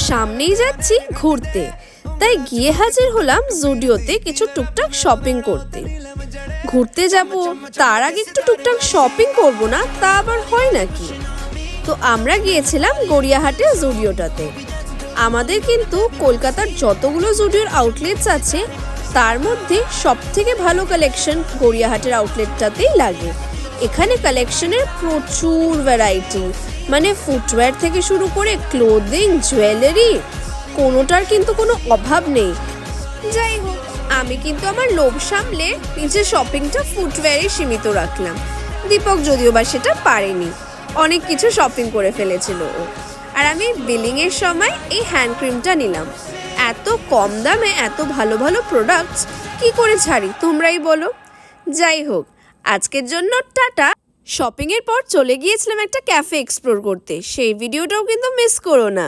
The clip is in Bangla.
সামনেই যাচ্ছি ঘুরতে, তাই গিয়ে হাজির হলাম জুডিওতে কিছু টুকটাক শপিং করতে। ঘুরতে যাব, তার আগে একটু টুকটাক শপিং করব না, তা আবার হয় নাকি? তো আমরা গিয়েছিলাম গড়িয়াহাটের জুডিওটাতে। আমাদের কিন্তু কলকাতার যতগুলো জুডিওর আউটলেটস আছে তার মধ্যে সবথেকে ভালো কালেকশন গড়িয়াহাটের আউটলেটটাতেই লাগে। এখানে কালেকশনের প্রচুর ভ্যারাইটি, মানে ফুটওয়্যার থেকে শুরু করে ক্লোদিং, জুয়েলারি, কোনোটার কিন্তু কোনো অভাব নেই। যাই হোক, আমি কিন্তু আমার লোভ সামলে নিজের শপিংটা ফুটওয়্যারে সীমিত রাখলাম। দীপক যদিও বা সেটা পারেনি, অনেক কিছু শপিং করে ফেলেছিল ও। আর আমি বিলিংয়ের সময় এই হ্যান্ড ক্রিমটা নিলাম। এত কম দামে এত ভালো ভালো প্রোডাক্টস কি করে ছাড়ি তোমরাই বলো। যাই হোক, আজকের জন্য টাটা। শপিংয়ের পর চলে গিয়েছিলাম একটা ক্যাফে এক্সপ্লোর করতে, সেই ভিডিওটাও কিন্তু মিস করো না।